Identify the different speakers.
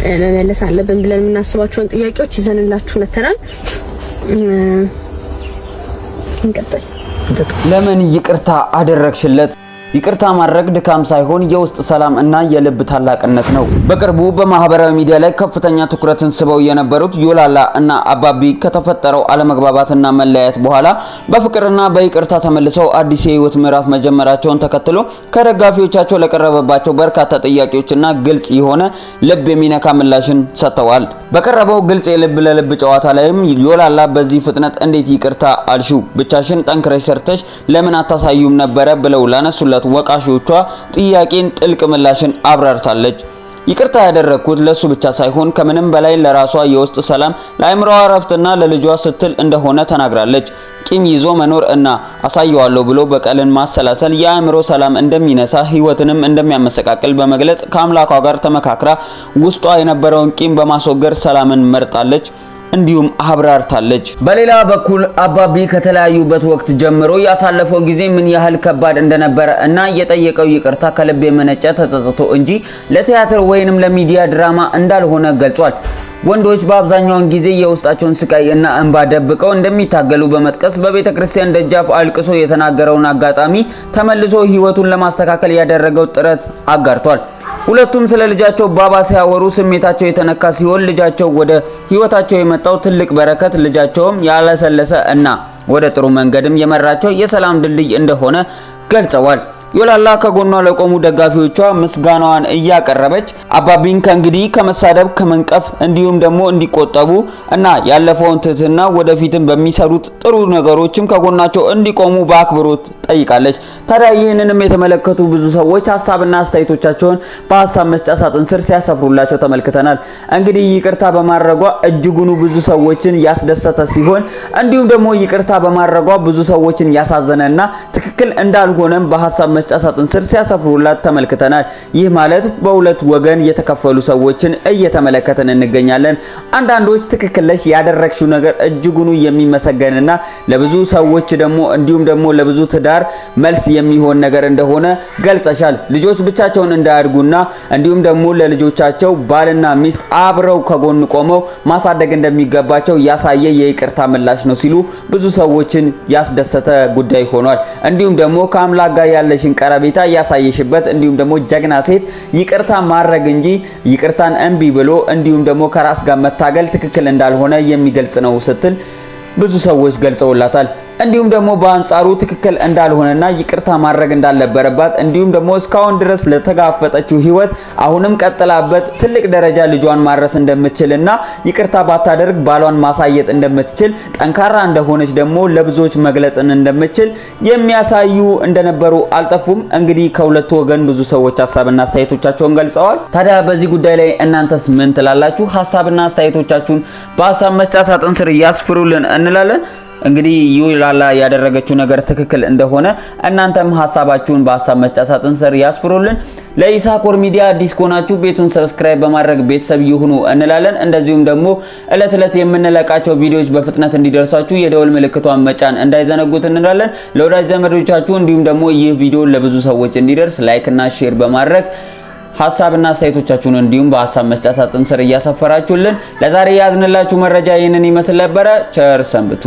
Speaker 1: መመለስ አለብን ብለን የምናስባቸውን ጥያቄዎች ይዘንላችሁ መተናል። እንቀጥል።
Speaker 2: ለምን ይቅርታ አደረግሽለት? ይቅርታ ማድረግ ድካም ሳይሆን የውስጥ ሰላም እና የልብ ታላቅነት ነው። በቅርቡ በማህበራዊ ሚዲያ ላይ ከፍተኛ ትኩረትን ስበው የነበሩት ዮላላ እና አባቢ ከተፈጠረው አለመግባባትና መለያየት በኋላ በፍቅርና በይቅርታ ተመልሰው አዲስ የህይወት ምዕራፍ መጀመራቸውን ተከትሎ ከደጋፊዎቻቸው ለቀረበባቸው በርካታ ጥያቄዎችና ግልጽ የሆነ ልብ የሚነካ ምላሽን ሰጥተዋል። በቀረበው ግልጽ የልብ ለልብ ጨዋታ ላይም ዮላላ በዚህ ፍጥነት እንዴት ይቅርታ አልሽው? ብቻሽን ጠንክረሽ ሰርተሽ ለምን አታሳዩም ነበረ? ብለው ላነሱላት ወቃሾቿ ጥያቄን ጥልቅ ምላሽን አብራርታለች። ይቅርታ ያደረኩት ለሱ ብቻ ሳይሆን ከምንም በላይ ለራሷ የውስጥ ሰላም፣ ለአእምሮዋ እረፍትና ለልጇ ስትል እንደሆነ ተናግራለች። ቂም ይዞ መኖር እና አሳየዋለሁ ብሎ በቀልን ማሰላሰል የአእምሮ ሰላም እንደሚነሳ ህይወትንም እንደሚያመሰቃቅል በመግለጽ ከአምላኳ ጋር ተመካክራ ውስጧ የነበረውን ቂም በማስወገድ ሰላምን መርጣለች እንዲሁም አብራርታለች። በሌላ በኩል አባቢ ከተለያዩበት ወቅት ጀምሮ ያሳለፈው ጊዜ ምን ያህል ከባድ እንደነበረ እና የጠየቀው ይቅርታ ከልብ የመነጨ ተጸጽቶ እንጂ ለቲያትር ወይንም ለሚዲያ ድራማ እንዳልሆነ ገልጿል። ወንዶች በአብዛኛው ጊዜ የውስጣቸውን ስቃይ እና እንባ ደብቀው እንደሚታገሉ በመጥቀስ በቤተክርስቲያን ደጃፍ አልቅሶ የተናገረውን አጋጣሚ ተመልሶ ህይወቱን ለማስተካከል ያደረገው ጥረት አጋርቷል። ሁለቱም ስለ ልጃቸው ባባ ሲያወሩ ስሜታቸው የተነካ ሲሆን ልጃቸው ወደ ህይወታቸው የመጣው ትልቅ በረከት ልጃቸውም ያለሰለሰ እና ወደ ጥሩ መንገድም የመራቸው የሰላም ድልድይ እንደሆነ ገልጸዋል። ዮላላ ከጎኗ ለቆሙ ደጋፊዎቿ ምስጋናዋን እያቀረበች አባቢን ከእንግዲህ ከመሳደብ ከመንቀፍ እንዲሁም ደግሞ እንዲቆጠቡ እና ያለፈውን ትህትና ወደፊትም በሚሰሩት ጥሩ ነገሮችም ከጎናቸው እንዲቆሙ በአክብሮት ጠይቃለች። ታዲያ ይህንንም የተመለከቱ ብዙ ሰዎች ሀሳብና አስተያየቶቻቸውን በሀሳብ መስጫ ሳጥን ስር ሲያሰፍሩላቸው ተመልክተናል። እንግዲህ ይቅርታ በማድረጓ እጅጉኑ ብዙ ሰዎችን ያስደሰተ ሲሆን እንዲሁም ደግሞ ይቅርታ በማድረጓ ብዙ ሰዎችን ያሳዘነና ትክክል እንዳልሆነም በሀሳብ መስጫ ሳጥን ስር ሲያሰፍሩላት ተመልክተናል። ይህ ማለት በሁለት ወገን የተከፈሉ ሰዎችን እየተመለከተን እንገኛለን። አንዳንዶች ትክክለሽ ያደረግሽው ነገር እጅጉኑ የሚመሰገንና ለብዙ ሰዎች ደግሞ እንዲሁም ደግሞ ለብዙ ትዳር መልስ የሚሆን ነገር እንደሆነ ገልጸሻል። ልጆች ብቻቸውን እንዳያድጉና እንዲሁም ደግሞ ለልጆቻቸው ባልና ሚስት አብረው ከጎን ቆመው ማሳደግ እንደሚገባቸው ያሳየ የይቅርታ ምላሽ ነው ሲሉ ብዙ ሰዎችን ያስደሰተ ጉዳይ ሆኗል። እንዲሁም ደግሞ ከአምላክ ጋር ያለሽን ቀረቤታ ያሳየሽበት እንዲሁም ደግሞ ጀግና ሴት ይቅርታ ማድረግ እንጂ ይቅርታን እንቢ ብሎ እንዲሁም ደግሞ ከራስ ጋር መታገል ትክክል እንዳልሆነ የሚገልጽ ነው ስትል ብዙ ሰዎች ገልጸውላታል። እንዲሁም ደግሞ በአንጻሩ ትክክል እንዳልሆነና ይቅርታ ማድረግ እንዳልነበረባት እንዲሁም ደግሞ እስካሁን ድረስ ለተጋፈጠችው ህይወት አሁንም ቀጥላበት ትልቅ ደረጃ ልጇን ማድረስ እንደምትችልና ይቅርታ ባታደርግ ባሏን ማሳየት እንደምትችል ጠንካራ እንደሆነች ደግሞ ለብዙዎች መግለጽን እንደምትችል የሚያሳዩ እንደነበሩ አልጠፉም። እንግዲህ ከሁለቱ ወገን ብዙ ሰዎች ሐሳብና አስተያየቶቻቸውን ገልጸዋል። ታዲያ በዚህ ጉዳይ ላይ እናንተስ ምን ትላላችሁ? ሐሳብና አስተያየቶቻችሁን በሐሳብ መስጫ ሳጥን ስር ያስፍሩልን እንላለን። እንግዲህ ዮላላ ያደረገችው ነገር ትክክል እንደሆነ እናንተም ሐሳባችሁን በሐሳብ መስጫ ሳጥን ስር ያስፍሩልን። ለኢሳኮር ሚዲያ አዲስ ከሆናችሁ ቤቱን ሰብስክራይብ በማድረግ ቤተሰብ ይሁኑ እንላለን። እንደዚሁም ደግሞ እለት እለት የምንለቃቸው ቪዲዮዎች በፍጥነት እንዲደርሳችሁ የደወል ምልክቷን መጫን እንዳይዘነጉት እንላለን። ለወዳጅ ዘመዶቻችሁ እንዲሁም ደግሞ ይህ ቪዲዮ ለብዙ ሰዎች እንዲደርስ ላይክ እና ሼር በማድረግ ሐሳብና አስተያየቶቻችሁን እንዲሁም በሐሳብ መስጫ ሳጥን ስር እያሰፈራችሁልን ለዛሬ ያዝንላችሁ መረጃ ይህንን ይመስል ነበር። ቸር ሰንብቱ።